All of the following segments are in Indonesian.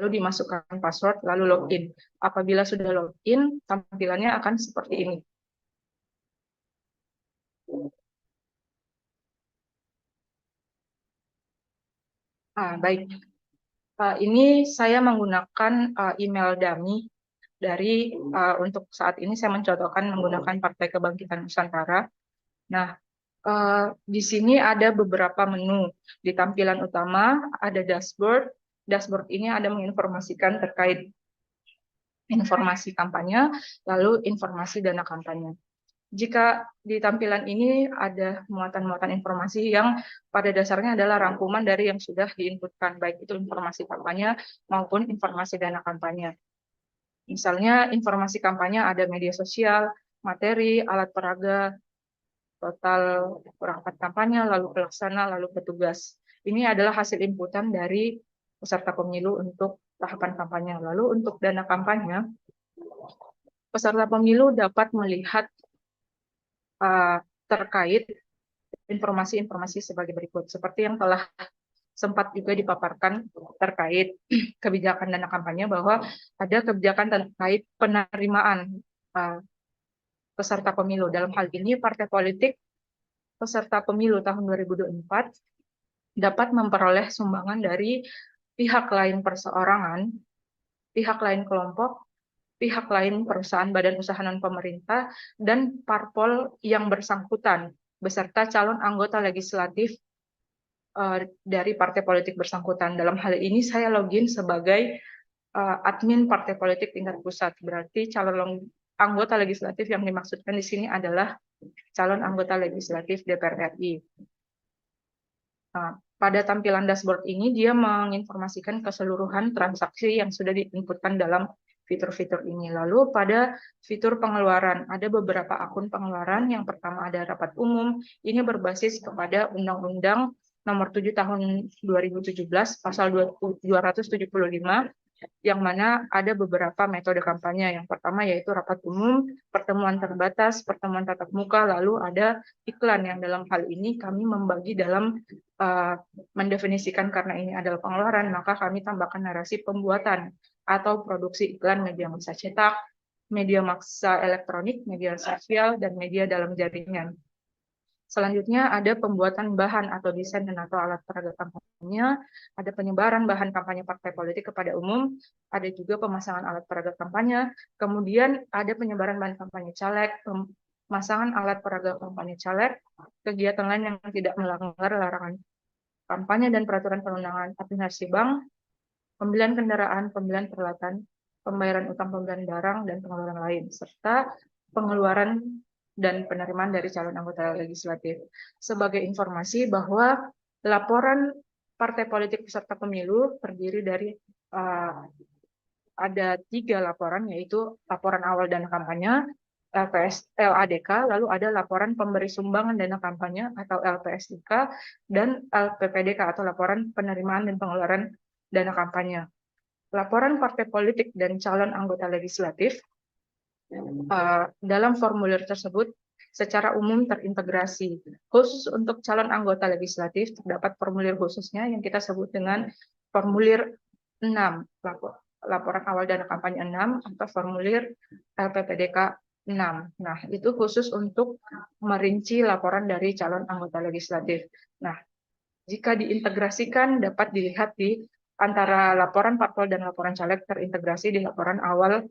dimasukkan password, lalu login. Apabila sudah login, tampilannya akan seperti ini. Baik. Ini saya menggunakan email dummy dari untuk saat ini saya mencontohkan menggunakan Partai Kebangkitan Nusantara. Nah, di sini ada beberapa menu. Di tampilan utama ada dashboard. Dashboard ini ada menginformasikan terkait informasi kampanye, lalu informasi dana kampanye. Jika di tampilan ini ada muatan-muatan informasi yang pada dasarnya adalah rangkuman dari yang sudah diinputkan, baik itu informasi kampanye maupun informasi dana kampanye. Misalnya informasi kampanye ada media sosial, materi, alat peraga, total perangkat kampanye, lalu pelaksana, lalu petugas. Ini adalah hasil inputan dari peserta pemilu untuk tahapan kampanye. Lalu untuk dana kampanye, peserta pemilu dapat melihat terkait informasi-informasi sebagai berikut, seperti yang telah sempat juga dipaparkan terkait kebijakan dana kampanye, bahwa ada kebijakan terkait penerimaan peserta pemilu. Dalam hal ini, partai politik peserta pemilu tahun 2024 dapat memperoleh sumbangan dari pihak lain perseorangan, pihak lain kelompok, pihak lain perusahaan, badan usaha non-pemerintah, dan parpol yang bersangkutan, beserta calon anggota legislatif dari partai politik bersangkutan. Dalam hal ini saya login sebagai admin partai politik tingkat pusat. Berarti calon anggota legislatif yang dimaksudkan di sini adalah calon anggota legislatif DPR RI. Pada tampilan dashboard ini, dia menginformasikan keseluruhan transaksi yang sudah diinputkan dalam fitur-fitur ini. Lalu pada fitur pengeluaran, ada beberapa akun pengeluaran. Yang pertama ada rapat umum, ini berbasis kepada Undang-Undang Nomor 7 Tahun 2017, Pasal 275, yang mana ada beberapa metode kampanye. Yang pertama yaitu rapat umum, pertemuan terbatas, pertemuan tatap muka, lalu ada iklan, yang dalam hal ini kami membagi dalam mendefinisikan karena ini adalah pengeluaran, maka kami tambahkan narasi pembuatan atau produksi iklan media massa cetak, media massa elektronik, media sosial, dan media dalam jaringan. Selanjutnya ada pembuatan bahan atau desain dan atau alat peraga kampanye, ada penyebaran bahan kampanye partai politik kepada umum, ada juga pemasangan alat peraga kampanye, kemudian ada penyebaran bahan kampanye caleg, pemasangan alat peraga kampanye caleg, kegiatan lain yang tidak melanggar larangan kampanye dan peraturan perundangan aplikasi bank, pembelian kendaraan, pembelian peralatan, pembayaran utang, pembelian barang, dan pengeluaran lain, serta pengeluaran dan penerimaan dari calon anggota legislatif. Sebagai informasi bahwa laporan partai politik peserta pemilu terdiri dari ada 3 laporan, yaitu laporan awal dana kampanye, LADK, lalu ada laporan pemberi sumbangan dana kampanye atau LPSDK, dan LPPDK atau laporan penerimaan dan pengeluaran dana kampanye. Laporan partai politik dan calon anggota legislatif dalam formulir tersebut secara umum terintegrasi. Khusus untuk calon anggota legislatif terdapat formulir khususnya yang kita sebut dengan formulir 6, laporan awal dana kampanye 6, atau formulir LPPDK 6. Nah, itu khusus untuk merinci laporan dari calon anggota legislatif. Nah, jika diintegrasikan dapat dilihat di antara laporan parpol dan laporan caleg terintegrasi di laporan awal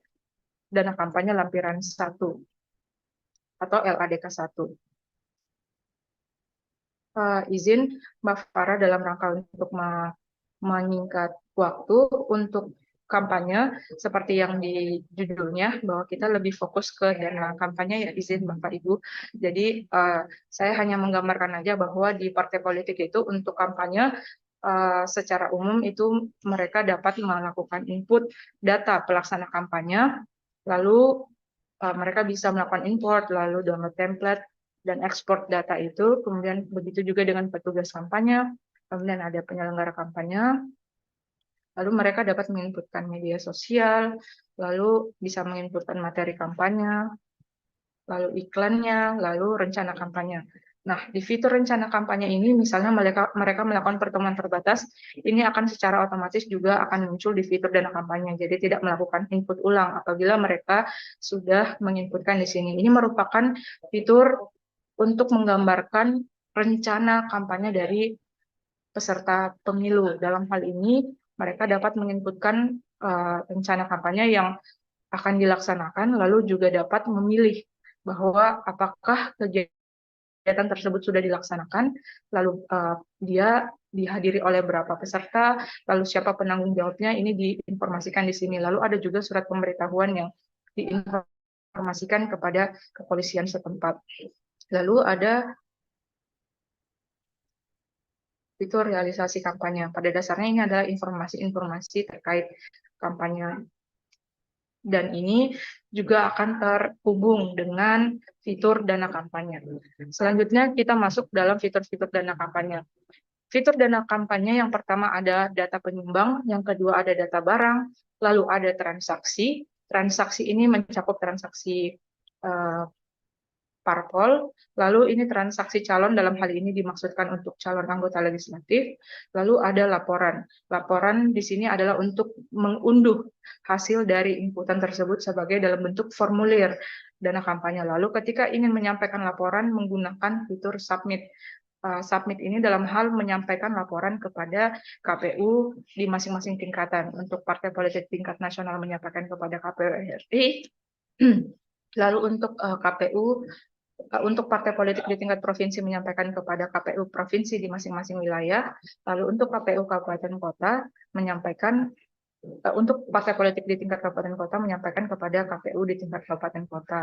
dana kampanye lampiran 1 atau LADK 1. Izin Mbak Farah dalam rangka untuk menyingkat waktu untuk kampanye, seperti yang di judulnya, bahwa kita lebih fokus ke dana kampanye, ya izin Bapak Ibu. Jadi saya hanya menggambarkan aja bahwa di partai politik itu untuk kampanye secara umum itu mereka dapat melakukan input data pelaksana kampanye, lalu mereka bisa melakukan import, lalu download template, dan ekspor data itu. Kemudian begitu juga dengan petugas kampanye, kemudian ada penyelenggara kampanye, lalu mereka dapat menginputkan media sosial, lalu bisa menginputkan materi kampanye, lalu iklannya, lalu rencana kampanye. Nah, di fitur rencana kampanye ini, misalnya mereka melakukan pertemuan terbatas, ini akan secara otomatis juga akan muncul di fitur dana kampanye. Jadi tidak melakukan input ulang apabila mereka sudah menginputkan di sini. Ini merupakan fitur untuk menggambarkan rencana kampanye dari peserta pemilu. Dalam hal ini, mereka dapat menginputkan rencana kampanye yang akan dilaksanakan, lalu juga dapat memilih bahwa apakah kegiatan tersebut sudah dilaksanakan, lalu dia dihadiri oleh berapa peserta, lalu siapa penanggung jawabnya, ini diinformasikan di sini. Lalu ada juga surat pemberitahuan yang diinformasikan kepada kepolisian setempat. Lalu ada fitur realisasi kampanye. Pada dasarnya ini adalah informasi-informasi terkait kampanye. Dan ini juga akan terhubung dengan fitur dana kampanye. Selanjutnya kita masuk dalam fitur-fitur dana kampanye. Fitur dana kampanye yang pertama ada data penyumbang, yang kedua ada data barang, lalu ada transaksi. Transaksi ini mencakup transaksi parpol, lalu ini transaksi calon, dalam hal ini dimaksudkan untuk calon anggota legislatif, lalu ada laporan. Laporan di sini adalah untuk mengunduh hasil dari inputan tersebut sebagai dalam bentuk formulir dana kampanye. Lalu ketika ingin menyampaikan laporan menggunakan fitur submit. Submit ini dalam hal menyampaikan laporan kepada KPU di masing-masing tingkatan. Untuk partai politik tingkat nasional menyampaikan kepada KPU RI, lalu untuk KPU untuk partai politik di tingkat provinsi menyampaikan kepada KPU provinsi di masing-masing wilayah, lalu untuk KPU kabupaten kota menyampaikan untuk partai politik di tingkat kabupaten kota menyampaikan kepada KPU di tingkat kabupaten kota.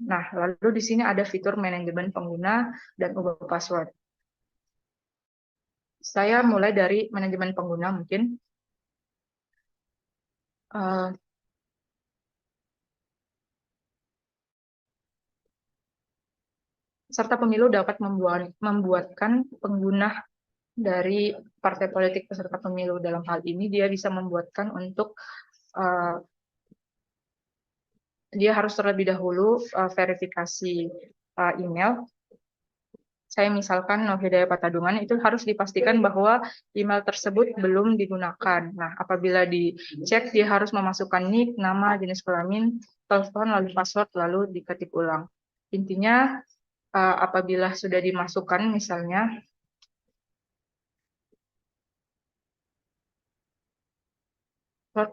Nah, lalu di sini ada fitur manajemen pengguna dan ubah password. Saya mulai dari manajemen pengguna mungkin. Peserta pemilu dapat membuatkan pengguna dari partai politik peserta pemilu. Dalam hal ini dia bisa membuatkan untuk dia harus terlebih dahulu verifikasi email. Saya misalkan Novhidaya Patadungan, itu harus dipastikan bahwa email tersebut belum digunakan. Nah, apabila dicek, dia harus memasukkan nick, nama, jenis kelamin, telepon, lalu password, lalu diketik ulang. Intinya, apabila sudah dimasukkan misalnya,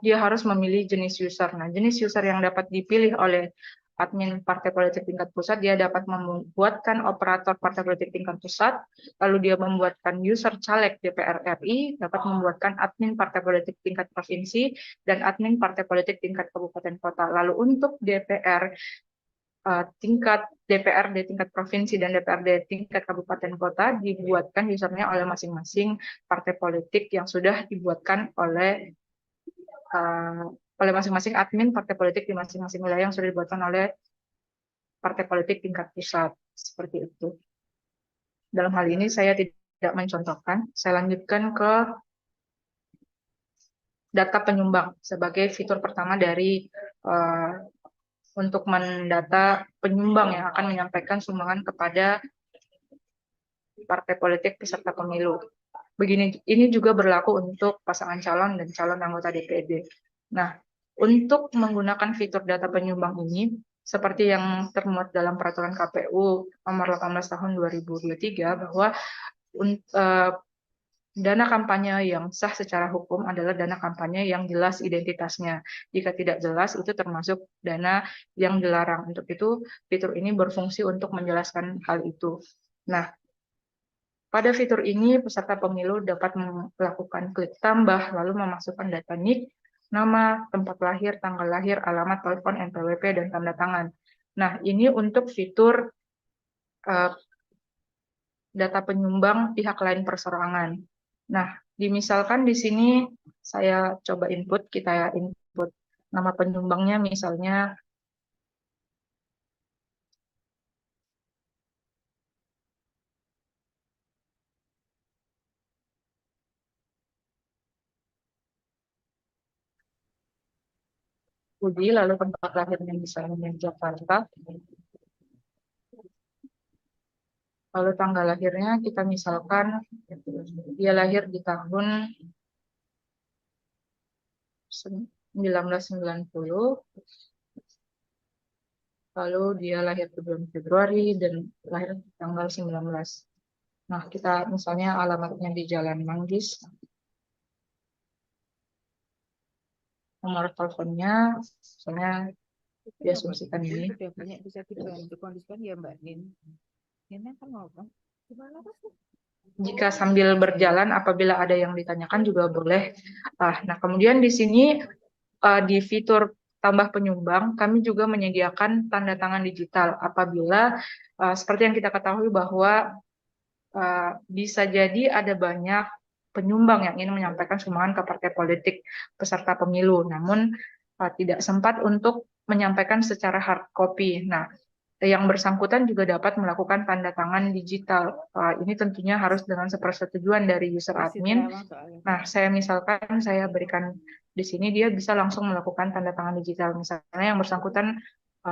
dia harus memilih jenis user. Nah, jenis user yang dapat dipilih oleh admin partai politik tingkat pusat, dia dapat membuatkan operator partai politik tingkat pusat, lalu dia membuatkan user caleg DPR RI, dapat membuatkan admin partai politik tingkat provinsi, dan admin partai politik tingkat kabupaten kota. Lalu untuk tingkat DPRD tingkat provinsi dan DPRD tingkat kabupaten kota dibuatkan usernya oleh masing-masing partai politik yang sudah dibuatkan oleh masing-masing admin partai politik di masing-masing wilayah yang sudah dibuatkan oleh partai politik tingkat pusat. Seperti itu. Dalam hal ini saya tidak mencontohkan. Saya lanjutkan ke data penyumbang sebagai fitur pertama dari untuk mendata penyumbang yang akan menyampaikan sumbangan kepada partai politik peserta pemilu. Ini juga berlaku untuk pasangan calon dan calon anggota DPRD. Nah, untuk menggunakan fitur data penyumbang ini, seperti yang termuat dalam peraturan KPU nomor 18 tahun 2023 bahwa dana kampanye yang sah secara hukum adalah dana kampanye yang jelas identitasnya. Jika tidak jelas, itu termasuk dana yang dilarang. Untuk itu, fitur ini berfungsi untuk menjelaskan hal itu. Nah, pada fitur ini, peserta pemilu dapat melakukan klik tambah, lalu memasukkan data NIK, nama, tempat lahir, tanggal lahir, alamat, telepon, NPWP, dan tanda tangan. Nah, ini untuk fitur data penyumbang pihak lain perseorangan. Nah, misalkan di sini saya coba kita input nama penyumbangnya misalnya Budi, lalu tempat lahirnya misalnya Jakarta. Lalu tanggal lahirnya kita misalkan dia lahir di tahun 1990, lalu dia lahir di bulan Februari dan lahir di tanggal 19. Nah, kita misalnya alamatnya di Jalan Manggis, nomor teleponnya, misalnya diasumsikan ini. Sudah banyak bisa dibantu kondisikan ya Mbak Nin. Ini kan ngomong. Gimana sih? Jika sambil berjalan, apabila ada yang ditanyakan juga boleh. Nah, kemudian di sini di fitur tambah penyumbang, kami juga menyediakan tanda tangan digital apabila seperti yang kita ketahui bahwa bisa jadi ada banyak penyumbang yang ingin menyampaikan sumbangan ke partai politik peserta pemilu, namun tidak sempat untuk menyampaikan secara hard copy. Nah, yang bersangkutan juga dapat melakukan tanda tangan digital. Ini tentunya harus dengan sepersetujuan dari user admin. Nah, saya misalkan saya berikan di sini, dia bisa langsung melakukan tanda tangan digital. Misalnya yang bersangkutan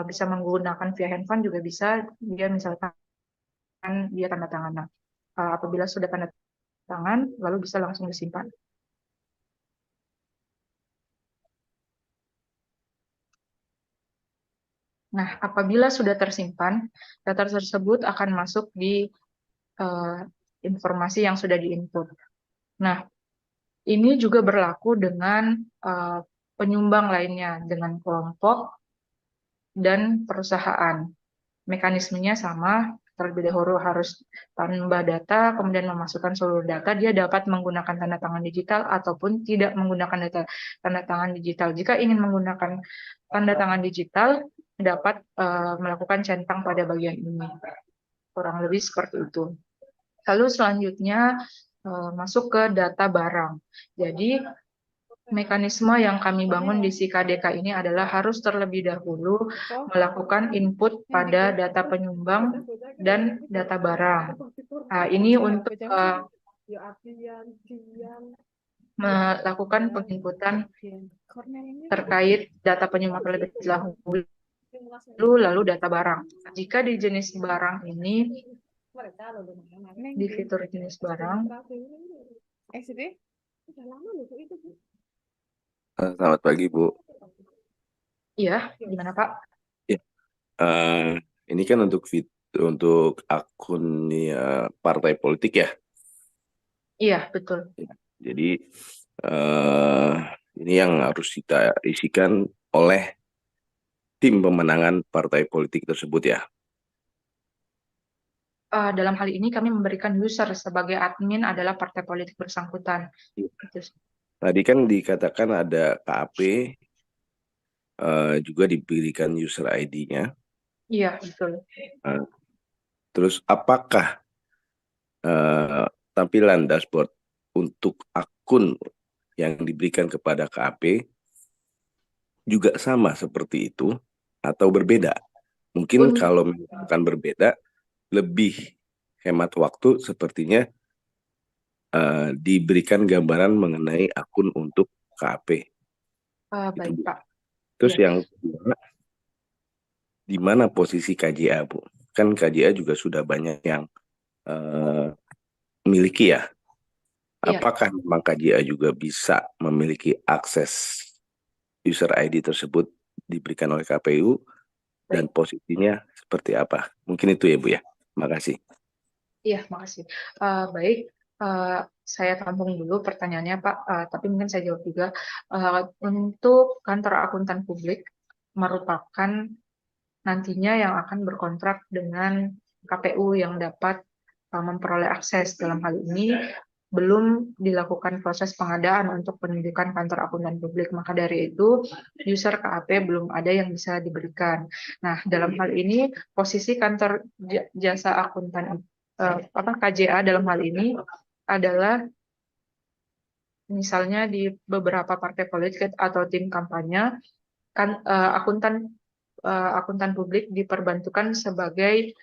bisa menggunakan via handphone juga bisa, dia misalkan dia tanda tangan. Nah, apabila sudah tanda tangan, lalu bisa langsung disimpan. Nah, apabila sudah tersimpan, data tersebut akan masuk di informasi yang sudah diinput. Nah, ini juga berlaku dengan penyumbang lainnya, dengan kelompok dan perusahaan. Mekanismenya sama, terlebih dahulu harus tambah data, kemudian memasukkan seluruh data, dia dapat menggunakan tanda tangan digital ataupun tidak menggunakan data tanda tangan digital. Jika ingin menggunakan tanda tangan digital, dapat melakukan centang pada bagian ini. Kurang lebih seperti itu. Lalu selanjutnya masuk ke data barang. Jadi mekanisme yang kami bangun di si KDK ini adalah harus terlebih dahulu melakukan input pada data penyumbang dan data barang. Ini untuk melakukan penginputan terkait data penyumbang terlebih dahulu, lalu data barang. Jika di jenis barang ini, di fitur jenis barang, Selamat pagi, Bu. iya, gimana Pak? Ya, ini kan untuk akun partai politik ya. Iya, betul. Jadi ini yang harus kita isikan oleh tim pemenangan partai politik tersebut ya. Dalam hal ini kami memberikan user sebagai admin adalah partai politik bersangkutan. Tadi kan dikatakan ada KAP, juga diberikan user ID-nya. Iya, betul. Terus apakah tampilan dashboard untuk akun yang diberikan kepada KAP juga sama seperti itu atau berbeda? Mungkin kalau misalkan berbeda, lebih hemat waktu sepertinya diberikan gambaran mengenai akun untuk KAP. Baik, Pak. Terus Ya. yang kedua, di mana posisi KJA, Bu? Kan KJA juga sudah banyak yang memiliki ya. Iya. Apakah memang KJA juga bisa memiliki akses user ID tersebut diberikan oleh KPU dan posisinya seperti apa? Mungkin itu ya, Bu ya. Terima kasih. Iya, makasih. Baik, saya tampung dulu pertanyaannya, Pak. Tapi mungkin saya jawab juga. Untuk kantor akuntan publik merupakan nantinya yang akan berkontrak dengan KPU yang dapat memperoleh akses. Dalam hal ini belum dilakukan proses pengadaan untuk penunjukan kantor akuntan publik, maka dari itu user KAP belum ada yang bisa diberikan. Nah, dalam hal ini posisi kantor jasa akuntan KJA dalam hal ini adalah misalnya di beberapa partai politik atau tim kampanye kan akuntan publik diperbantukan sebagai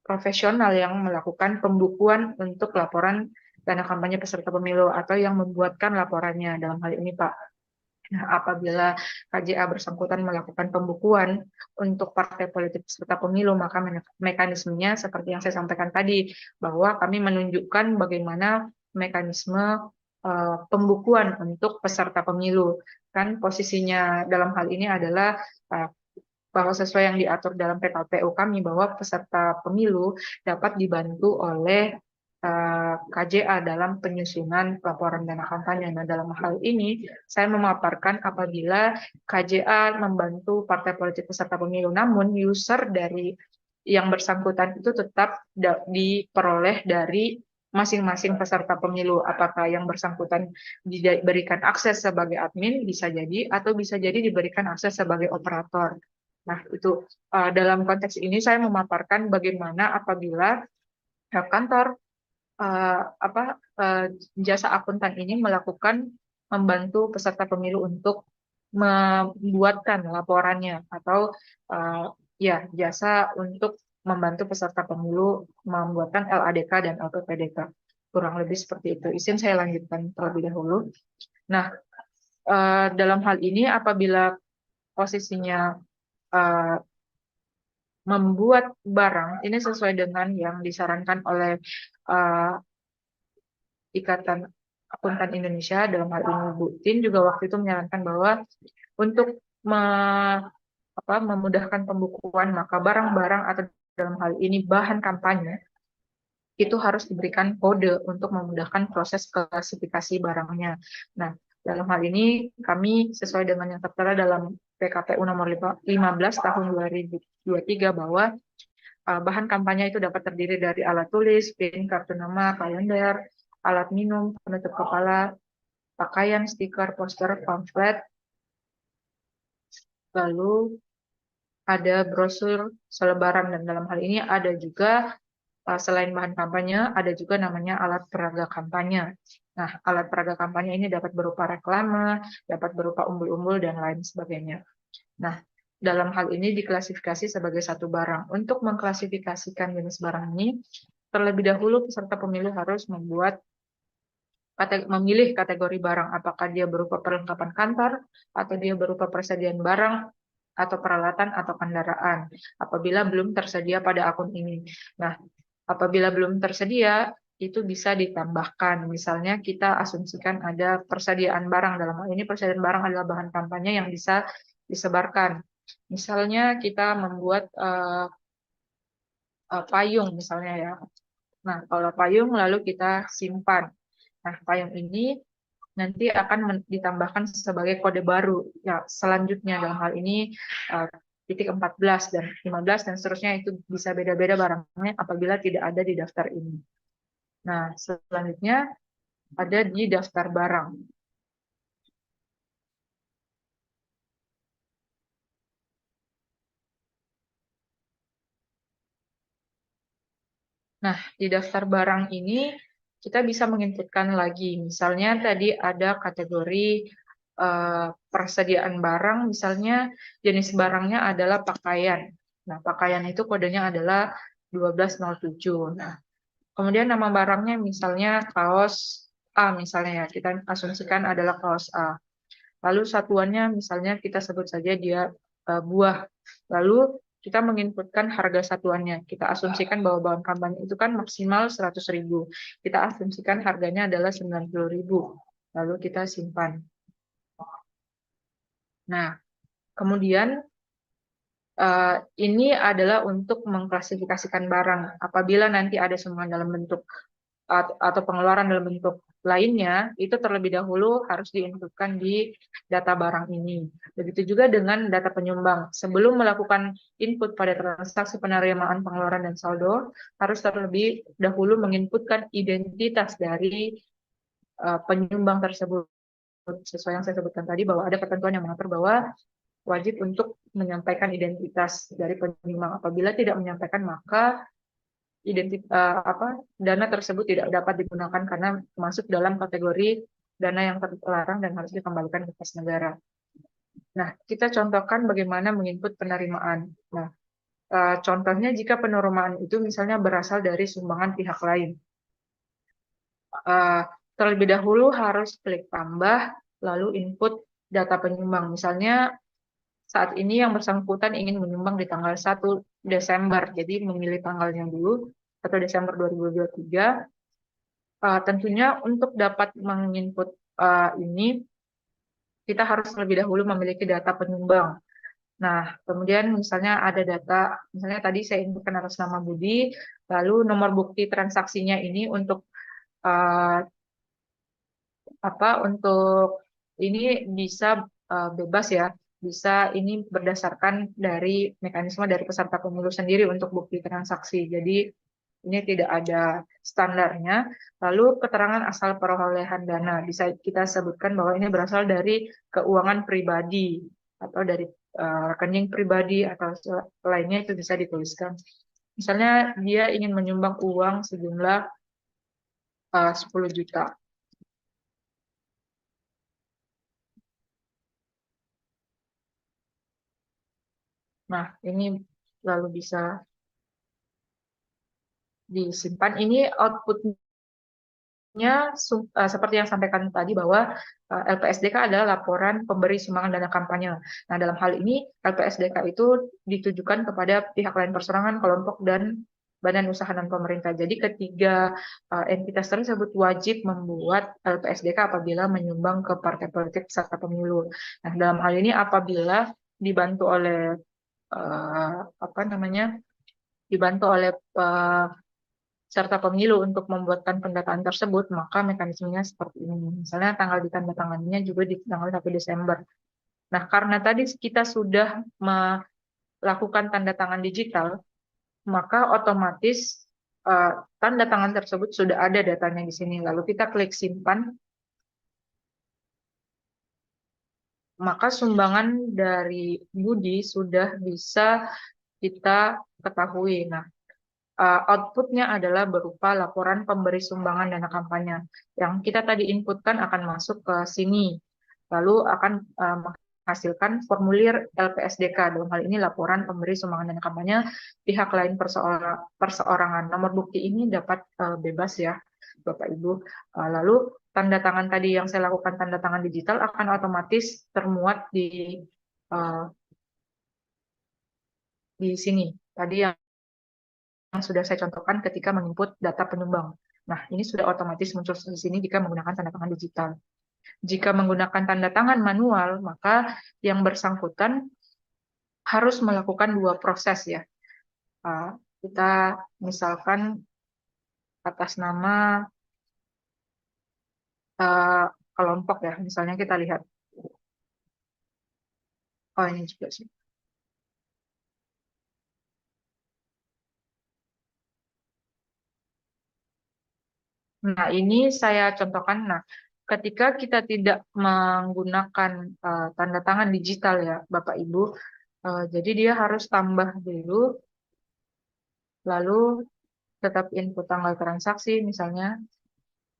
profesional yang melakukan pembukuan untuk laporan dana kampanye peserta pemilu atau yang membuatkan laporannya dalam hal ini, Pak. Nah, apabila KJA bersangkutan melakukan pembukuan untuk partai politik peserta pemilu, maka mekanismenya seperti yang saya sampaikan tadi, bahwa kami menunjukkan bagaimana mekanisme pembukuan untuk peserta pemilu. Kan posisinya dalam hal ini adalah bahwa sesuai yang diatur dalam PKPU kami, bahwa peserta pemilu dapat dibantu oleh KJA dalam penyusunan laporan dana kampanye. Nah, dalam hal ini saya memaparkan apabila KJA membantu partai politik peserta pemilu, namun user dari yang bersangkutan itu tetap diperoleh dari masing-masing peserta pemilu. Apakah yang bersangkutan diberikan akses sebagai admin, bisa jadi, atau bisa jadi diberikan akses sebagai operator. Nah, itu dalam konteks ini saya memaparkan bagaimana apabila kantor jasa akuntan ini membantu peserta pemilu untuk membuatkan laporannya, atau jasa untuk membantu peserta pemilu membuatkan LADK dan LPPDK. Kurang lebih seperti itu. Izin saya lanjutkan terlebih dahulu. Nah, dalam hal ini apabila posisinya membuat barang, ini sesuai dengan yang disarankan oleh Ikatan Akuntan Indonesia, dalam hal ini Bu Tin juga waktu itu menyarankan bahwa untuk memudahkan pembukuan, maka barang-barang atau dalam hal ini bahan kampanye itu harus diberikan kode untuk memudahkan proses klasifikasi barangnya. Nah, dalam hal ini kami sesuai dengan yang tertera dalam PKPU nomor 15 tahun 2023 bahwa bahan kampanye itu dapat terdiri dari alat tulis, pin, kartu nama, kalender, alat minum, penutup kepala, pakaian, stiker, poster, pamflet, lalu ada brosur, selebaran, dan dalam hal ini ada juga selain bahan kampanye, ada juga namanya alat peraga kampanye. Nah, alat peraga kampanye ini dapat berupa reklame, dapat berupa umbul-umbul, dan lain sebagainya. Nah, dalam hal ini diklasifikasi sebagai satu barang. Untuk mengklasifikasikan jenis barang ini, terlebih dahulu peserta pemilu harus memilih kategori barang, apakah dia berupa perlengkapan kantor, atau dia berupa persediaan barang, atau peralatan, atau kendaraan, apabila belum tersedia pada akun ini. Nah, apabila belum tersedia, itu bisa ditambahkan. Misalnya kita asumsikan ada persediaan barang, dalam hal ini persediaan barang adalah bahan kampanye yang bisa disebarkan. Misalnya kita membuat payung misalnya ya. Nah, kalau payung lalu kita simpan. Nah, payung ini nanti akan ditambahkan sebagai kode baru. Ya, selanjutnya dalam hal ini titik 14 dan 15 dan seterusnya, itu bisa beda-beda barangnya apabila tidak ada di daftar ini. Nah, selanjutnya ada di daftar barang. Nah, di daftar barang ini kita bisa menginputkan lagi. Misalnya tadi ada kategori persediaan barang, misalnya jenis barangnya adalah pakaian. Nah, pakaian itu kodenya adalah 1207. Nah, kemudian nama barangnya misalnya kaos A, misalnya ya, kita asumsikan adalah kaos A. Lalu satuannya misalnya kita sebut saja dia buah. Lalu kita menginputkan harga satuannya. Kita asumsikan bahwa bahan kampanye itu kan maksimal 100.000. Kita asumsikan harganya adalah 90.000. Lalu kita simpan. Nah, kemudian ini adalah untuk mengklasifikasikan barang. Apabila nanti ada sumbangan dalam bentuk atau pengeluaran dalam bentuk lainnya, itu terlebih dahulu harus diinputkan di data barang ini. Begitu juga dengan data penyumbang. Sebelum melakukan input pada transaksi penerimaan, pengeluaran, dan saldo, harus terlebih dahulu menginputkan identitas dari penyumbang tersebut. Sesuai yang saya sebutkan tadi, bahwa ada ketentuan yang mengatur bahwa wajib untuk menyampaikan identitas dari penyumbang. Apabila tidak menyampaikan, maka dana tersebut tidak dapat digunakan karena masuk dalam kategori dana yang terlarang dan harus dikembalikan ke kas negara. Nah, kita contohkan bagaimana menginput penerimaan. Nah, contohnya jika penerimaan itu misalnya berasal dari sumbangan pihak lain. Terlebih dahulu harus klik tambah, lalu input data penyumbang. Misalnya saat ini yang bersangkutan ingin menyumbang di tanggal 1 Desember, jadi memilih tanggalnya dulu, 1 Desember 2023. Tentunya untuk dapat menginput ini, kita harus terlebih dahulu memiliki data penyumbang. Nah, kemudian misalnya ada data, misalnya tadi saya inputkan atas nama Budi, lalu nomor bukti transaksinya ini untuk uh, untuk ini bisa bebas ya, bisa ini berdasarkan dari mekanisme dari peserta pemilu sendiri untuk bukti transaksi. Jadi ini tidak ada standarnya. Lalu keterangan asal perolehan dana bisa kita sebutkan bahwa ini berasal dari keuangan pribadi atau dari rekening pribadi atau lainnya, itu bisa dituliskan. Misalnya dia ingin menyumbang uang sejumlah 10 juta. Nah, ini lalu bisa disimpan. Ini outputnya seperti yang sampaikan tadi bahwa LPSDK adalah laporan pemberi sumbangan dana kampanye. Nah, dalam hal ini LPSDK itu ditujukan kepada pihak lain perseorangan, kelompok, dan badan usaha dan pemerintah. Jadi ketiga entitas tersebut wajib membuat LPSDK apabila menyumbang ke partai politik peserta pemilu. Nah, dalam hal ini apabila dibantu oleh dibantu oleh peserta pemilu untuk membuatkan pendataan tersebut, maka mekanismenya seperti ini. Misalnya tanggal ditandatanganinya juga di tanggal 1 Desember. Nah, karena tadi kita sudah melakukan tanda tangan digital, maka otomatis tanda tangan tersebut sudah ada datanya di sini. Lalu kita klik simpan, maka sumbangan dari Budi sudah bisa kita ketahui. Nah, outputnya adalah berupa laporan pemberi sumbangan dana kampanye. Yang kita tadi inputkan akan masuk ke sini, lalu akan menghasilkan formulir LPSDK. Dalam hal ini laporan pemberi sumbangan dana kampanye pihak lain perseorangan. Nomor bukti ini dapat bebas ya, Bapak Ibu. Lalu tanda tangan tadi yang saya lakukan, tanda tangan digital, akan otomatis termuat di sini. Tadi yang sudah saya contohkan ketika menginput data penyumbang. Nah, ini sudah otomatis muncul di sini jika menggunakan tanda tangan digital. Jika menggunakan tanda tangan manual, maka yang bersangkutan harus melakukan 2 proses ya. Kita misalkan atas nama kelompok ya, misalnya kita lihat. Oh, ini juga sih. Nah, ini saya contohkan. Nah, ketika kita tidak menggunakan tanda tangan digital ya, Bapak Ibu, jadi dia harus tambah dulu, lalu tetap input tanggal transaksi, misalnya.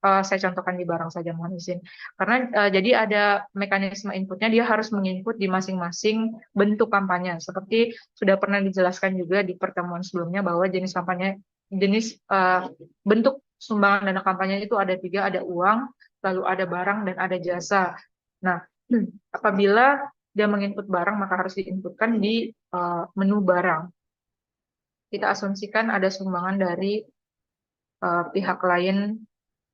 Saya contohkan di barang saja, mohon izin. Karena jadi ada mekanisme inputnya, dia harus menginput di masing-masing bentuk kampanye. Seperti sudah pernah dijelaskan juga di pertemuan sebelumnya bahwa jenis bentuk sumbangan dana kampanye itu ada 3, ada uang, lalu ada barang, dan ada jasa. Nah, apabila dia menginput barang, maka harus diinputkan di menu barang. Kita asumsikan ada sumbangan dari pihak lain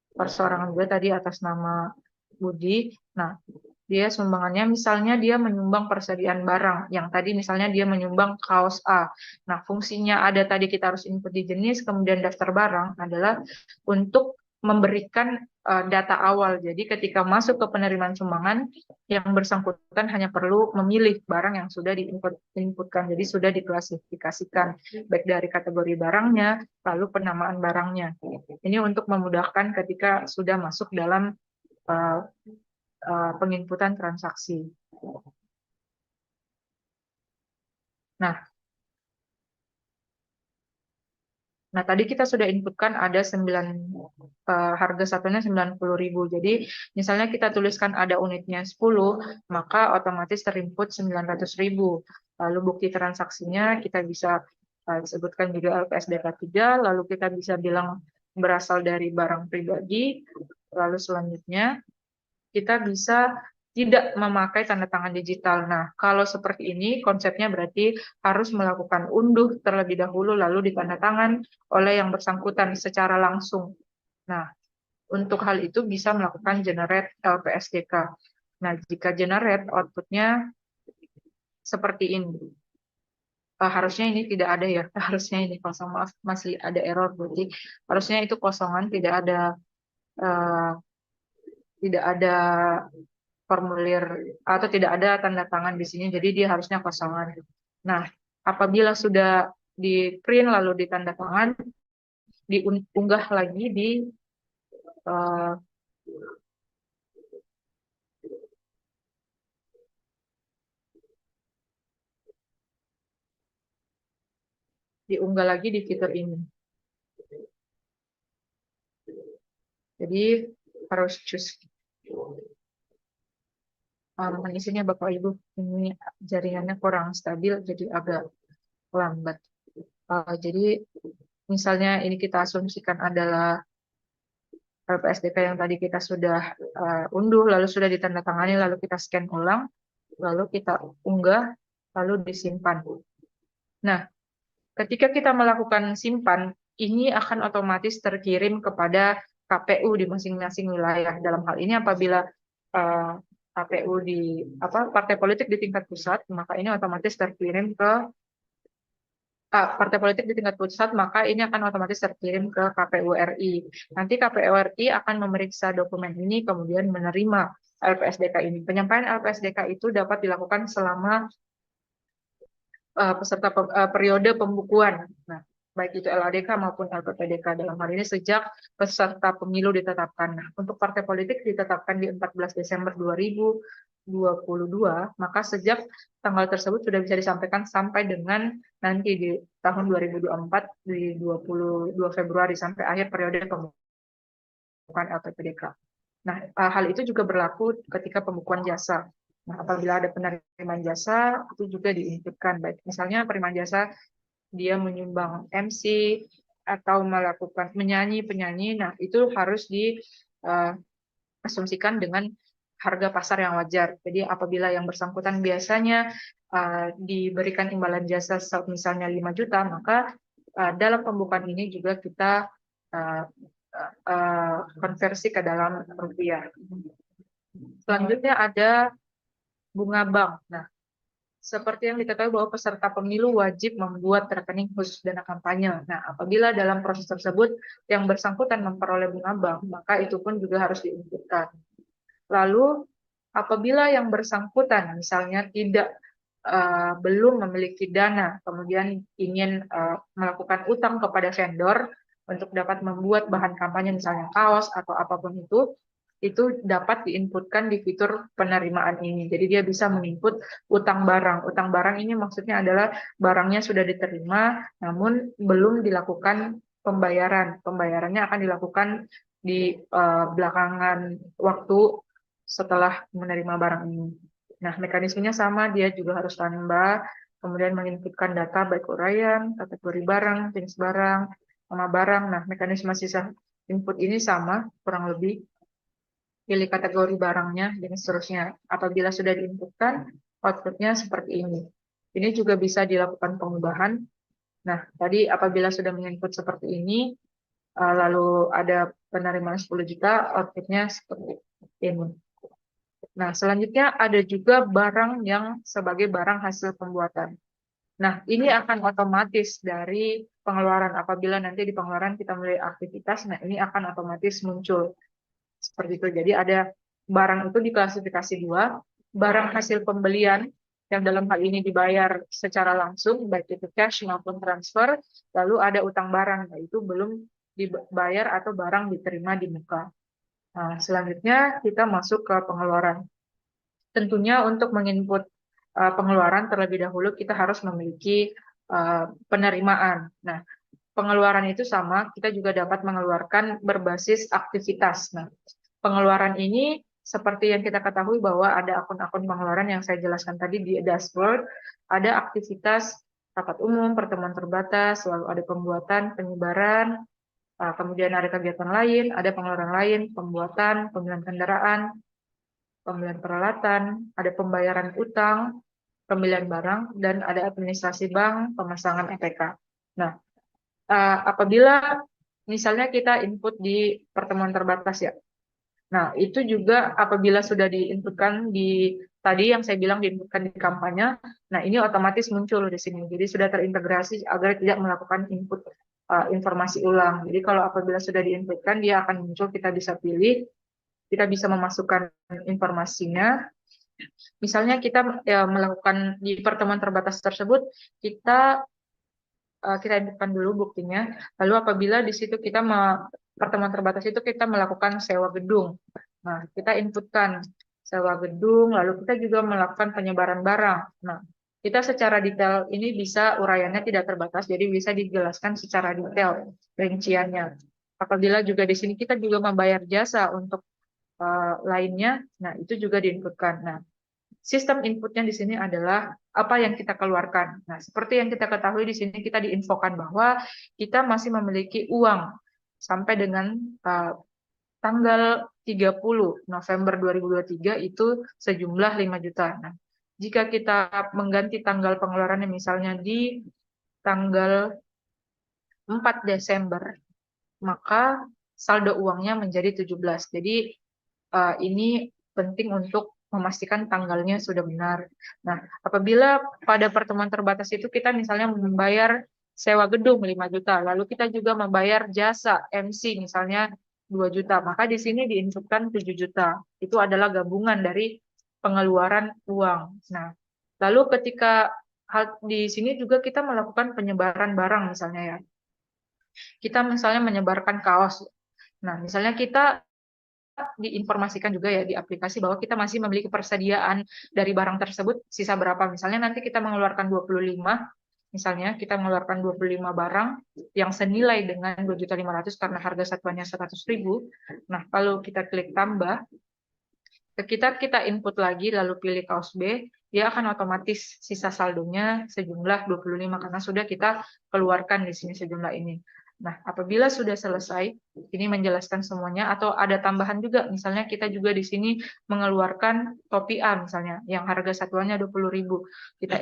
perseorangan gue tadi atas nama Budi. Nah, dia sumbangannya misalnya dia menyumbang persediaan barang. Yang tadi misalnya dia menyumbang kaos A. Nah, fungsinya ada tadi kita harus input di jenis, kemudian daftar barang adalah untuk memberikan data awal. Jadi ketika masuk ke penerimaan sumbangan, yang bersangkutan hanya perlu memilih barang yang sudah diinputkan. Jadi sudah diklasifikasikan baik dari kategori barangnya, lalu penamaan barangnya. Ini untuk memudahkan ketika sudah masuk dalam penginputan transaksi. Nah, tadi kita sudah inputkan ada 9 harga satunya 90.000. Jadi, misalnya kita tuliskan ada unitnya 10, maka otomatis terinput 900.000. Lalu bukti transaksinya kita bisa sebutkan juga LPSDK 3, lalu kita bisa bilang berasal dari barang pribadi. Lalu selanjutnya kita bisa tidak memakai tanda tangan digital. Nah, kalau seperti ini konsepnya berarti harus melakukan unduh terlebih dahulu lalu ditandatangan oleh yang bersangkutan secara langsung. Nah, untuk hal itu bisa melakukan generate LPSDK. Nah, jika generate outputnya seperti ini. Harusnya ini tidak ada ya, harusnya ini kosong, maaf masih ada error, berarti harusnya itu kosongan, eh, tidak ada formulir atau tidak ada tanda tangan di sini, jadi dia harusnya kosongan. Nah, apabila sudah di print lalu ditanda tangan, diunggah lagi eh, diunggah lagi di fitur ini. Jadi harus choose. Mengisinya Bapak Ibu, ini jaringannya kurang stabil, jadi agak lambat. Jadi misalnya ini kita asumsikan adalah LPSDK yang tadi kita sudah unduh, lalu sudah ditandatangani, lalu kita scan ulang, lalu kita unggah, lalu disimpan. Nah, ketika kita melakukan simpan, ini akan otomatis terkirim kepada KPU di masing-masing wilayah. Dalam hal ini apabila KPU di partai politik di tingkat pusat, maka ini otomatis terkirim ke partai politik di tingkat pusat, maka ini akan otomatis terkirim ke KPU RI. Nanti KPU RI akan memeriksa dokumen ini, kemudian menerima LPSDK ini. Penyampaian LPSDK itu dapat dilakukan selama periode pembukuan. Nah, baik itu LADK maupun LPPDK. Dalam hal ini sejak peserta pemilu ditetapkan. Nah, untuk partai politik ditetapkan di 14 Desember 2022, maka sejak tanggal tersebut sudah bisa disampaikan sampai dengan nanti di tahun 2024 di 22 Februari sampai akhir periode pembukuan LPPDK. Nah, hal itu juga berlaku ketika pembukuan jasa. Nah, apabila ada penerimaan jasa, itu juga diinputkan. Baik, misalnya penerimaan jasa dia menyumbang MC atau melakukan penyanyi, nah itu harus diasumsikan dengan harga pasar yang wajar. Jadi apabila yang bersangkutan biasanya diberikan imbalan jasa misalnya 5 juta, maka dalam pembukaan ini juga kita konversi ke dalam rupiah. Selanjutnya ada bunga bank. Nah, seperti yang diketahui bahwa peserta pemilu wajib membuat rekening khusus dana kampanye. Nah, apabila dalam proses tersebut yang bersangkutan memperoleh bunga bank, maka itu pun juga harus diinputkan. Lalu, apabila yang bersangkutan misalnya belum memiliki dana, kemudian ingin melakukan utang kepada vendor untuk dapat membuat bahan kampanye misalnya kaos atau apapun itu dapat diinputkan di fitur penerimaan ini. Jadi dia bisa menginput utang barang. Utang barang ini maksudnya adalah barangnya sudah diterima, namun belum dilakukan pembayaran. Pembayarannya akan dilakukan di belakangan waktu setelah menerima barang ini. Nah, mekanismenya sama, dia juga harus tambah, kemudian menginputkan data baik uraian, kategori barang, jenis barang, nama barang. Nah, mekanisme sisa input ini sama, kurang lebih. Pilih kategori barangnya, dan seterusnya. Apabila sudah diinputkan, outputnya seperti ini. Ini juga bisa dilakukan pengubahan. Nah, tadi apabila sudah menginput seperti ini, lalu ada penerimaan 10 juta, outputnya seperti ini. Nah, selanjutnya ada juga barang yang sebagai barang hasil pembuatan. Nah, ini akan otomatis dari pengeluaran. Apabila nanti di pengeluaran kita mulai aktivitas, nah ini akan otomatis muncul. Seperti itu. Jadi ada barang itu diklasifikasi dua, barang hasil pembelian yang dalam hal ini dibayar secara langsung, baik itu cash maupun transfer, lalu ada utang barang, yaitu belum dibayar atau barang diterima di muka. Nah, selanjutnya kita masuk ke pengeluaran. Tentunya untuk menginput pengeluaran terlebih dahulu kita harus memiliki penerimaan. Nah, pengeluaran itu sama, kita juga dapat mengeluarkan berbasis aktivitas. Nah, pengeluaran ini seperti yang kita ketahui bahwa ada akun-akun pengeluaran yang saya jelaskan tadi di dashboard, ada aktivitas rapat umum, pertemuan terbatas, lalu ada pembuatan, penyebaran, kemudian ada kegiatan lain, ada pengeluaran lain, pembuatan, pembelian kendaraan, pembelian peralatan, ada pembayaran utang, pembelian barang, dan ada administrasi bank, pemasangan EPK. Nah, apabila misalnya kita input di pertemuan terbatas ya, nah itu juga apabila sudah diinputkan di tadi yang saya bilang diinputkan di kampanye, nah ini otomatis muncul di sini. Jadi sudah terintegrasi agar tidak melakukan input informasi ulang. Jadi kalau apabila sudah diinputkan, dia akan muncul, kita bisa pilih, kita bisa memasukkan informasinya. Misalnya kita melakukan di pertemuan terbatas tersebut, kita inputkan dulu buktinya. Lalu apabila di situ kita pertemuan terbatas itu kita melakukan sewa gedung. Nah, kita inputkan sewa gedung, lalu kita juga melakukan penyebaran barang. Nah, kita secara detail ini bisa uraiannya tidak terbatas, jadi bisa dijelaskan secara detail rinciannya. Apabila juga di sini kita juga membayar jasa untuk lainnya, nah itu juga diinputkan. Nah, sistem inputnya di sini adalah apa yang kita keluarkan. Nah, seperti yang kita ketahui di sini kita diinfokan bahwa kita masih memiliki uang sampai dengan tanggal 30 November 2023 itu sejumlah 5 juta. Nah, jika kita mengganti tanggal pengeluarannya misalnya di tanggal 4 Desember, maka saldo uangnya menjadi 17. Jadi ini penting untuk memastikan tanggalnya sudah benar. Nah, apabila pada pertemuan terbatas itu kita misalnya membayar sewa gedung 5 juta, lalu kita juga membayar jasa MC misalnya 2 juta, maka di sini diinputkan 7 juta. Itu adalah gabungan dari pengeluaran uang. Nah, lalu ketika hal di sini juga kita melakukan penyebaran barang misalnya ya. Kita misalnya menyebarkan kaos. Nah, misalnya kita diinformasikan juga ya di aplikasi bahwa kita masih memiliki persediaan dari barang tersebut sisa berapa. Misalnya nanti kita mengeluarkan 25, misalnya kita mengeluarkan 25 barang yang senilai dengan 2.500.000 karena harga satuannya 100.000. Nah, kalau kita klik tambah, kita input lagi lalu pilih kaos B, dia akan otomatis sisa saldonya sejumlah 25 karena sudah kita keluarkan di sini sejumlah ini. Nah, apabila sudah selesai, ini menjelaskan semuanya, atau ada tambahan juga, misalnya kita juga di sini mengeluarkan topi A misalnya, yang harga satuannya 20.000. Kita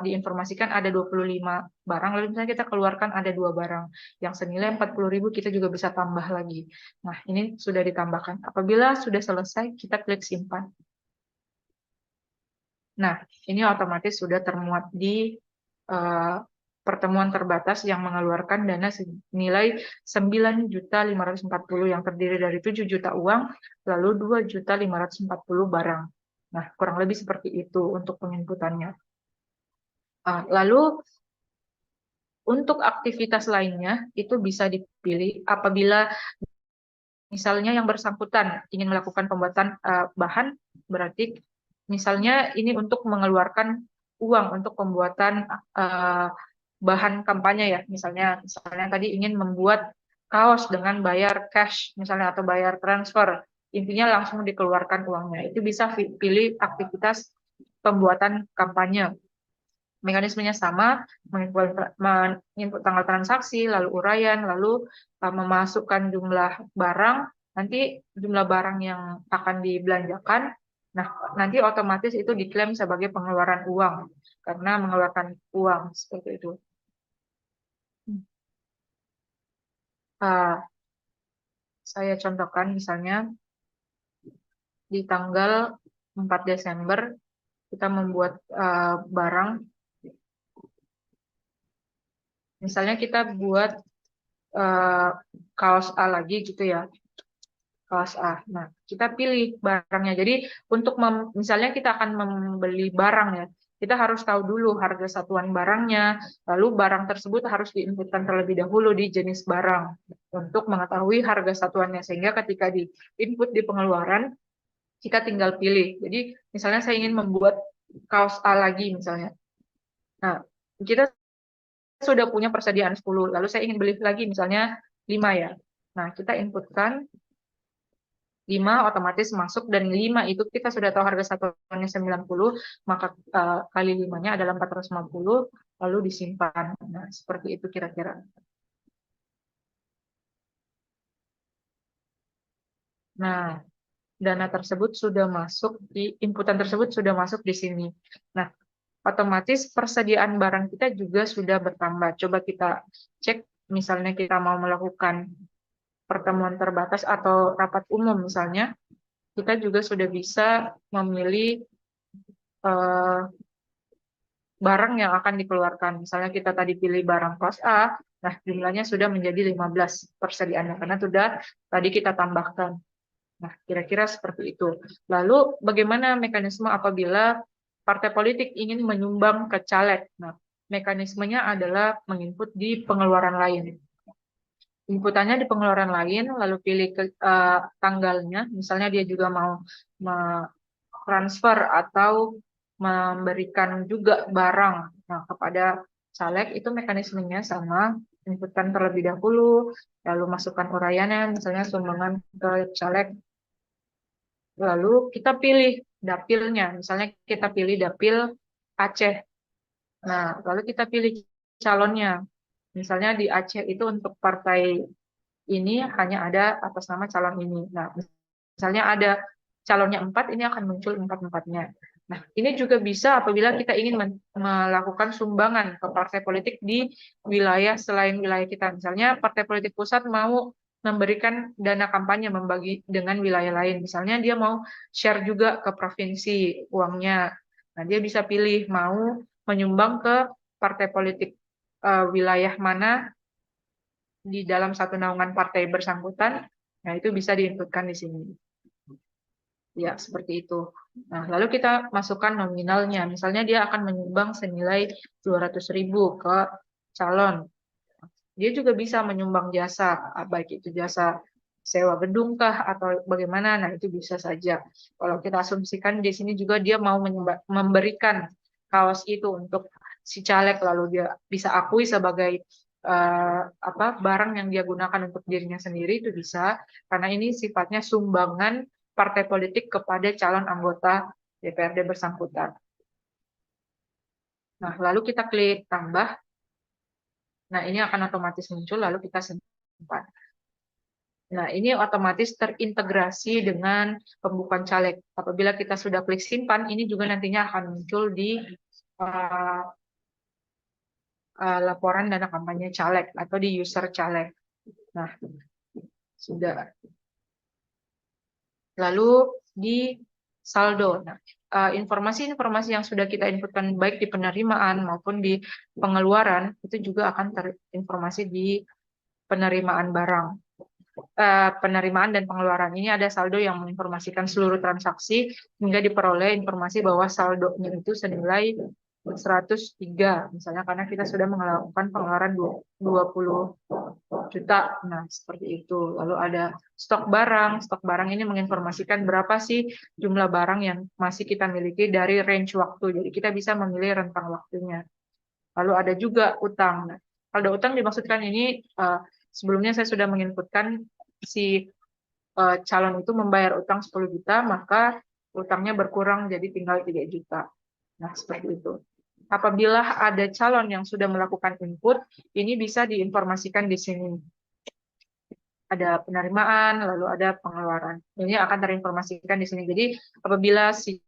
diinformasikan ada 25 barang, lalu misalnya kita keluarkan ada 2 barang, yang senilai 40.000 kita juga bisa tambah lagi. Nah, ini sudah ditambahkan. Apabila sudah selesai, kita klik simpan. Nah, ini otomatis sudah termuat di pertemuan terbatas yang mengeluarkan dana senilai 9.540 yang terdiri dari 7 juta uang, lalu 2.540 barang. Nah, kurang lebih seperti itu untuk penginputannya. Lalu untuk aktivitas lainnya itu bisa dipilih apabila misalnya yang bersangkutan ingin melakukan pembuatan bahan, berarti misalnya ini untuk mengeluarkan uang untuk pembuatan bahan kampanye ya, misalnya tadi ingin membuat kaos dengan bayar cash misalnya atau bayar transfer, intinya langsung dikeluarkan uangnya. Itu bisa pilih aktivitas pembuatan kampanye. Mekanismenya sama, menginput tanggal transaksi, lalu uraian, lalu memasukkan jumlah barang, nanti jumlah barang yang akan dibelanjakan, nah nanti otomatis itu diklaim sebagai pengeluaran uang, karena mengeluarkan uang, seperti itu. Saya contohkan misalnya di tanggal 4 Desember kita membuat barang, misalnya kita buat kaos A lagi gitu ya, kaos A. Nah, kita pilih barangnya. Jadi untuk misalnya kita akan membeli barang ya, kita harus tahu dulu harga satuan barangnya, lalu barang tersebut harus diinputkan terlebih dahulu di jenis barang untuk mengetahui harga satuannya, sehingga ketika diinput di pengeluaran, kita tinggal pilih. Jadi misalnya saya ingin membuat kaos A lagi misalnya. Nah, kita sudah punya persediaan 10, lalu saya ingin beli lagi misalnya 5 ya. Nah, kita inputkan 5 otomatis masuk, dan 5 itu kita sudah tahu harga satuannya 90, maka kali 5-nya adalah 450, lalu disimpan. Nah, seperti itu kira-kira. Nah, dana tersebut sudah masuk di inputan tersebut sudah masuk di sini. Nah, otomatis persediaan barang kita juga sudah bertambah. Coba kita cek, misalnya kita mau melakukan pertemuan terbatas atau rapat umum misalnya, kita juga sudah bisa memilih eh, barang yang akan dikeluarkan. Misalnya kita tadi pilih barang kelas A, nah jumlahnya sudah menjadi 15 persediaannya, karena sudah tadi kita tambahkan. Nah, kira-kira seperti itu. Lalu, bagaimana mekanisme apabila partai politik ingin menyumbang ke caleg? Nah, mekanismenya adalah menginput di pengeluaran lain. Inputannya di pengeluaran lain, lalu pilih tanggalnya. Misalnya dia juga mau transfer atau memberikan juga barang kepada caleg, itu mekanismenya sama. Inputkan terlebih dahulu, lalu masukkan uraiannya, misalnya sumbangan ke caleg. Lalu kita pilih dapilnya, misalnya kita pilih dapil Aceh. Nah, lalu kita pilih calonnya. Misalnya di Aceh itu untuk partai ini hanya ada atas nama calon ini. Nah, misalnya ada calonnya 4, ini akan muncul 4-4-nya. Nah, ini juga bisa apabila kita ingin melakukan sumbangan ke partai politik di wilayah selain wilayah kita. Misalnya partai politik pusat mau memberikan dana kampanye membagi dengan wilayah lain. Misalnya dia mau share juga ke provinsi uangnya. Nah, dia bisa pilih mau menyumbang ke partai politik wilayah mana di dalam satu naungan partai bersangkutan. Nah, itu bisa diinputkan di sini. Ya, seperti itu. Nah, lalu kita masukkan nominalnya. Misalnya dia akan menyumbang senilai 200.000 ke calon. Dia juga bisa menyumbang jasa, baik itu jasa sewa gedung kah atau bagaimana. Nah, itu bisa saja. Kalau kita asumsikan di sini juga dia mau memberikan kaos itu untuk si caleg, lalu dia bisa akui sebagai barang yang dia gunakan untuk dirinya sendiri, itu bisa, karena ini sifatnya sumbangan partai politik kepada calon anggota DPRD bersangkutan. Nah, lalu kita klik tambah. Nah, ini akan otomatis muncul, lalu kita simpan. Nah, ini otomatis terintegrasi dengan pembukaan caleg. Apabila kita sudah klik simpan, ini juga nantinya akan muncul di laporan dana kampanye caleg atau di user caleg. Nah, sudah. Lalu di saldo. Nah, informasi-informasi yang sudah kita inputkan baik di penerimaan maupun di pengeluaran itu juga akan terinformasi di penerimaan barang. Penerimaan dan pengeluaran ini ada saldo yang menginformasikan seluruh transaksi hingga diperoleh informasi bahwa saldonya itu senilai 103, misalnya karena kita sudah melakukan pengeluaran 20 juta. Nah, seperti itu. Lalu ada stok barang. Stok barang ini menginformasikan berapa sih jumlah barang yang masih kita miliki dari range waktu. Jadi kita bisa memilih rentang waktunya. Lalu ada juga utang. Nah, saldo utang dimaksudkan ini sebelumnya saya sudah menginputkan si calon itu membayar utang 10 juta, maka utangnya berkurang jadi tinggal 3 juta. Nah, seperti itu. Apabila ada calon yang sudah melakukan input, ini bisa diinformasikan di sini. Ada penerimaan, lalu ada pengeluaran. Ini akan terinformasikan di sini. Jadi, apabila si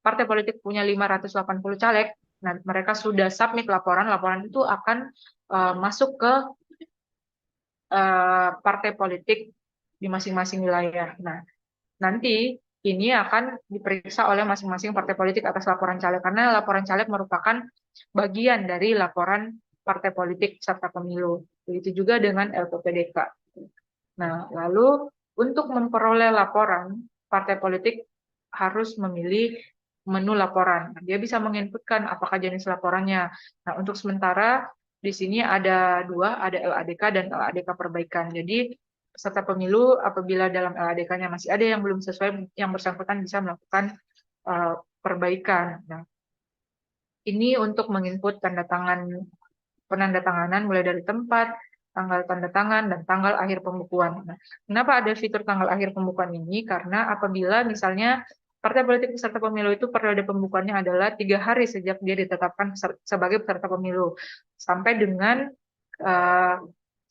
partai politik punya 580 caleg, nah mereka sudah submit laporan itu akan masuk ke partai politik di masing-masing wilayah. Nah, nanti ini akan diperiksa oleh masing-masing partai politik atas laporan caleg, karena laporan caleg merupakan bagian dari laporan partai politik peserta pemilu. Begitu juga dengan LPPDK. Nah, lalu untuk memperoleh laporan, partai politik harus memilih menu laporan. Dia bisa menginputkan apakah jenis laporannya. Nah, untuk sementara di sini ada 2, ada LADK dan LADK perbaikan. Jadi peserta pemilu apabila dalam LADK-nya masih ada yang belum sesuai, yang bersangkutan bisa melakukan perbaikan. Nah, ini untuk menginput penandatanganan mulai dari tempat, tanggal tanda tangan, dan tanggal akhir pembukuan. Nah, kenapa ada fitur tanggal akhir pembukuan ini? Karena apabila misalnya partai politik peserta pemilu itu periode pembukuannya adalah 3 hari sejak dia ditetapkan sebagai peserta pemilu, sampai dengan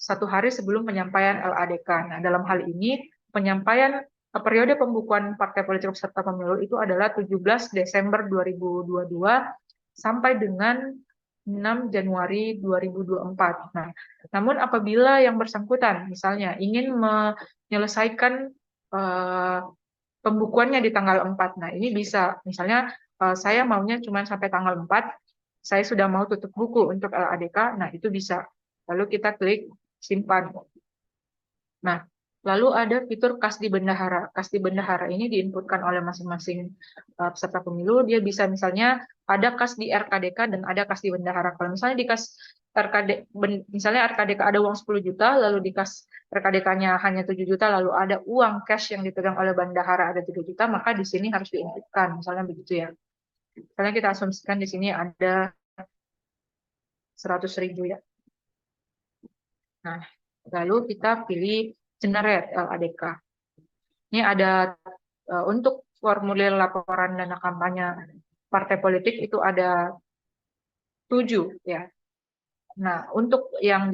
1 hari sebelum penyampaian LADK. Nah, dalam hal ini penyampaian periode pembukuan partai politik peserta pemilu itu adalah 17 Desember 2022 sampai dengan 6 Januari 2024. Nah, namun apabila yang bersangkutan misalnya ingin menyelesaikan pembukuannya di tanggal 4, nah ini bisa, misalnya saya maunya cuma sampai tanggal 4, saya sudah mau tutup buku untuk LADK, nah itu bisa. Lalu kita klik simpan. Nah, lalu ada fitur kas di bendahara. Kas di bendahara ini diinputkan oleh masing-masing peserta pemilu. Dia bisa misalnya ada kas di RKDK dan ada kas di bendahara. Kalau misalnya di kas misalnya RKDK ada uang 10 juta, lalu di kas RKDK-nya hanya 7 juta, lalu ada uang cash yang dipegang oleh bendahara ada 3 juta, maka di sini harus diinputkan. Misalnya begitu ya. Misalnya kita asumsikan di sini ada 100.000 ya. Nah, lalu kita pilih generate LADK. Ini ada untuk formulir laporan dana kampanye partai politik itu ada 7 ya. Nah, untuk yang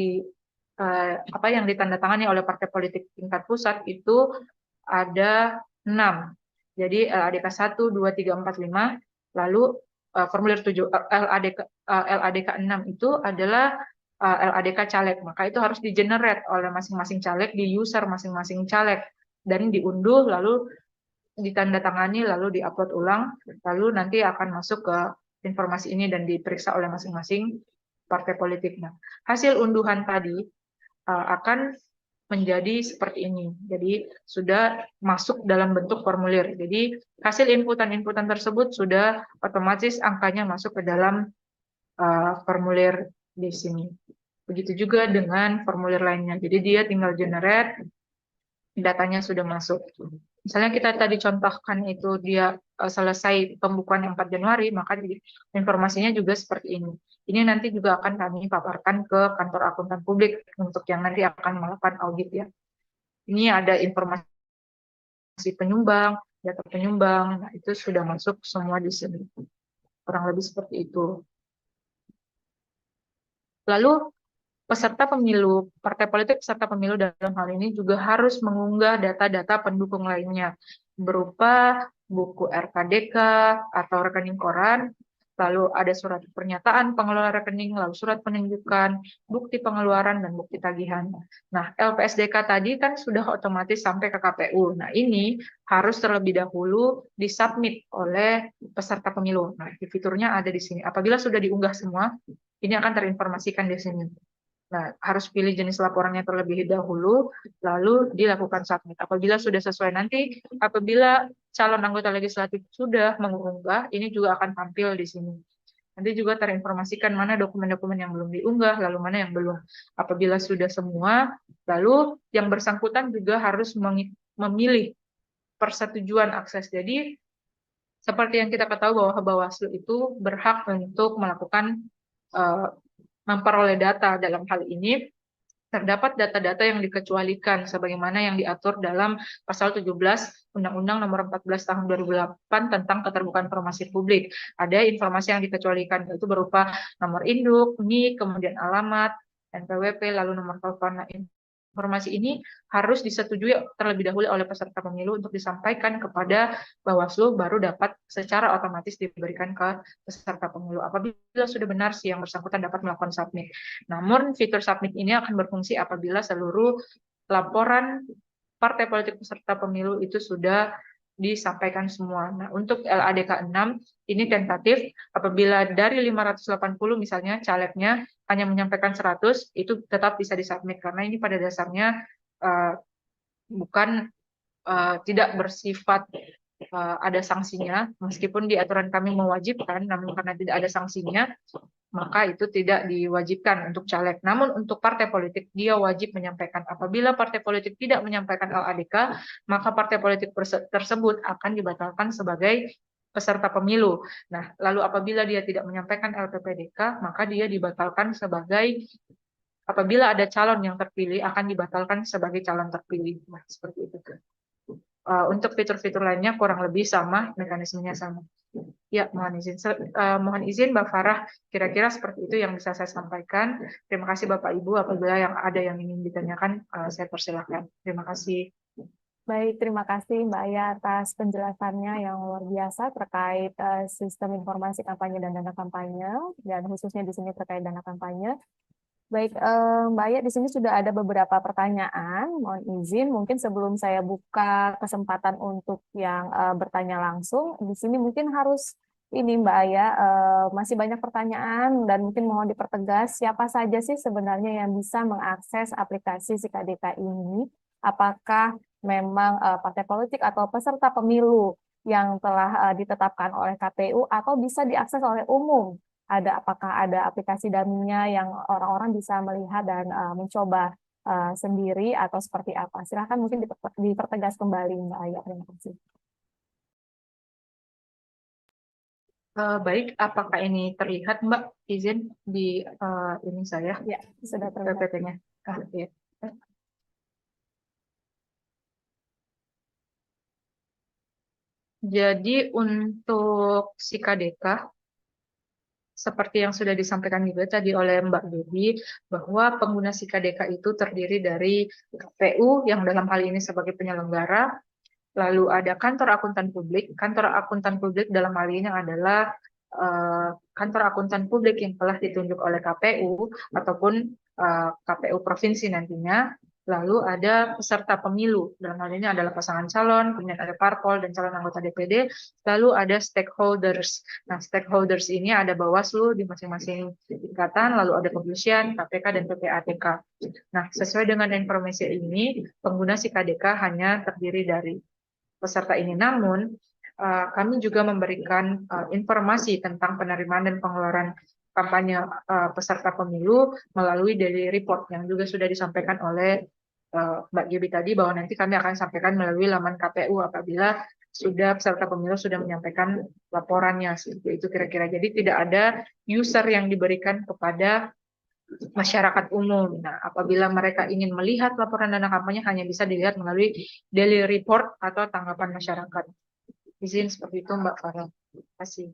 yang ditandatangani oleh partai politik tingkat pusat itu ada 6. Jadi LADK 1, 2, 3, 4, 5, lalu formulir 7 LADK 6 itu adalah LADK caleg, maka itu harus di-generate oleh masing-masing caleg di user masing-masing caleg dan diunduh lalu ditandatangani lalu diupload ulang, lalu nanti akan masuk ke informasi ini dan diperiksa oleh masing-masing partai politik. Nah, hasil unduhan tadi akan menjadi seperti ini. Jadi sudah masuk dalam bentuk formulir. Jadi hasil inputan-inputan tersebut sudah otomatis angkanya masuk ke dalam formulir di sini. Begitu juga dengan formulir lainnya. Jadi dia tinggal generate, datanya sudah masuk. Misalnya kita tadi contohkan itu dia selesai pembukuan yang 4 Januari, maka informasinya juga seperti ini. Ini nanti juga akan kami paparkan ke kantor akuntan publik untuk yang nanti akan melakukan audit ya. Ini ada informasi penyumbang, data penyumbang, nah itu sudah masuk semua di sini. Kurang lebih seperti itu. Lalu peserta pemilu, partai politik peserta pemilu dalam hal ini juga harus mengunggah data-data pendukung lainnya berupa buku RKDK atau rekening koran, lalu ada surat pernyataan pengelola rekening, lalu surat penunjukan, bukti pengeluaran, dan bukti tagihan. Nah, LPSDK tadi kan sudah otomatis sampai ke KPU. Nah, ini harus terlebih dahulu disubmit oleh peserta pemilu. Nah, fiturnya ada di sini. Apabila sudah diunggah semua, ini akan terinformasikan di sini. Nah, harus pilih jenis laporannya terlebih dahulu, lalu dilakukan submit. Apabila sudah sesuai nanti, apabila calon anggota legislatif sudah mengunggah, ini juga akan tampil di sini. Nanti juga terinformasikan mana dokumen-dokumen yang belum diunggah, lalu mana yang belum. Apabila sudah semua, lalu yang bersangkutan juga harus memilih persetujuan akses. Jadi, seperti yang kita ketahui bahwa Bawaslu itu berhak untuk melakukan memperoleh data. Dalam hal ini terdapat data-data yang dikecualikan sebagaimana yang diatur dalam pasal 17 Undang-Undang Nomor 14 Tahun 2008 tentang keterbukaan informasi publik. Ada informasi yang dikecualikan, yaitu berupa nomor induk, NIK, kemudian alamat, NPWP, lalu nomor telepon. Informasi ini harus disetujui terlebih dahulu oleh peserta pemilu untuk disampaikan kepada Bawaslu, baru dapat secara otomatis diberikan ke peserta pemilu. Apabila sudah benar, si yang bersangkutan dapat melakukan submit. Namun fitur submit ini akan berfungsi apabila seluruh laporan partai politik peserta pemilu itu sudah disampaikan semua. Nah, untuk LADK 6 ini tentatif, apabila dari 580 misalnya calegnya hanya menyampaikan 100, itu tetap bisa disubmit karena ini pada dasarnya bukan tidak bersifat ada sanksinya, meskipun di aturan kami mewajibkan, namun karena tidak ada sanksinya, maka itu tidak diwajibkan untuk caleg. Namun untuk partai politik, dia wajib menyampaikan. Apabila partai politik tidak menyampaikan LADK, maka partai politik tersebut akan dibatalkan sebagai peserta pemilu. Nah, lalu apabila dia tidak menyampaikan LPPDK, maka dia dibatalkan sebagai, apabila ada calon yang terpilih, akan dibatalkan sebagai calon terpilih. Nah, seperti itu. Untuk fitur-fitur lainnya kurang lebih sama, mekanismenya sama. Ya, mohon izin Mbak Farah, kira-kira seperti itu yang bisa saya sampaikan. Terima kasih Bapak Ibu, apabila yang ada yang ingin ditanyakan, saya persilakan. Terima kasih. Baik, terima kasih Mbak Aya atas penjelasannya yang luar biasa terkait sistem informasi kampanye dan dana kampanye, dan khususnya di sini terkait dana kampanye. Baik, Mbak Aya, di sini sudah ada beberapa pertanyaan. Mohon izin, mungkin sebelum saya buka kesempatan untuk yang bertanya langsung, di sini mungkin harus ini Mbak Aya, masih banyak pertanyaan dan mungkin mohon dipertegas siapa saja sih sebenarnya yang bisa mengakses aplikasi SIKADEKA ini? Apakah memang partai politik atau peserta pemilu yang telah ditetapkan oleh KPU atau bisa diakses oleh umum? Apakah ada aplikasi dummy-nya yang orang-orang bisa melihat dan mencoba sendiri atau seperti apa? Silahkan mungkin dipertegas kembali Mbak Aya. Terima kasih. Baik, apakah ini terlihat Mbak? Izin di ini saya Ya, sudah terlihat. PPT-nya. Ya. Jadi untuk SIKADEKA, seperti yang sudah disampaikan juga tadi oleh Mbak Debbie, bahwa pengguna SIKADEKA itu terdiri dari KPU yang dalam hal ini sebagai penyelenggara, lalu ada kantor akuntan publik. Kantor akuntan publik dalam hal ini adalah kantor akuntan publik yang telah ditunjuk oleh KPU ataupun KPU provinsi nantinya. Lalu ada peserta pemilu, dalam hal ini adalah pasangan calon, kemudian ada parpol dan calon anggota DPD, lalu ada stakeholders. Nah, stakeholders ini ada Bawaslu di masing-masing tingkatan, lalu ada kepolisian, KPK, dan PPATK. Nah, sesuai dengan informasi ini, pengguna SIKADEKA hanya terdiri dari peserta ini. Namun, kami juga memberikan informasi tentang penerimaan dan pengeluaran kampanye peserta pemilu melalui daily report yang juga sudah disampaikan oleh Mbak Gibi tadi, bahwa nanti kami akan sampaikan melalui laman KPU apabila sudah peserta pemilu sudah menyampaikan laporannya. Seperti itu kira-kira. Jadi tidak ada user yang diberikan kepada masyarakat umum. Nah, apabila mereka ingin melihat laporan dana kampanye hanya bisa dilihat melalui daily report atau tanggapan masyarakat. Izin seperti itu Mbak Farah. Terima kasih.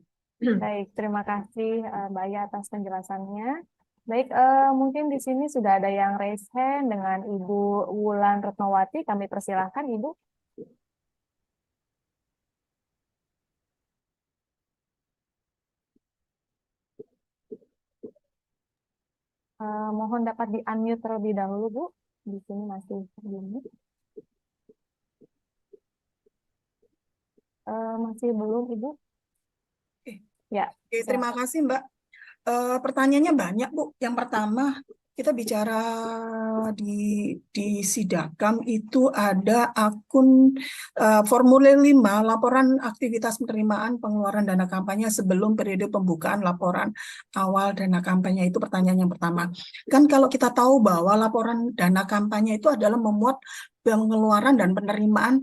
Baik, terima kasih Mbak Aya atas penjelasannya. Baik, mungkin di sini sudah ada yang raise hand dengan Ibu Wulan Retnowati. Kami persilahkan Ibu. Mohon dapat di-unmute terlebih dahulu, Bu. Di sini masih belum. Masih belum, Ibu? Ya. Oke, terima kasih, Mbak. Pertanyaannya banyak, Bu. Yang pertama, kita bicara di Sidakam itu ada akun formulir 5, laporan aktivitas penerimaan pengeluaran dana kampanye sebelum periode pembukaan laporan awal dana kampanye. Itu pertanyaan yang pertama. Kan kalau kita tahu bahwa laporan dana kampanye itu adalah memuat pengeluaran dan penerimaan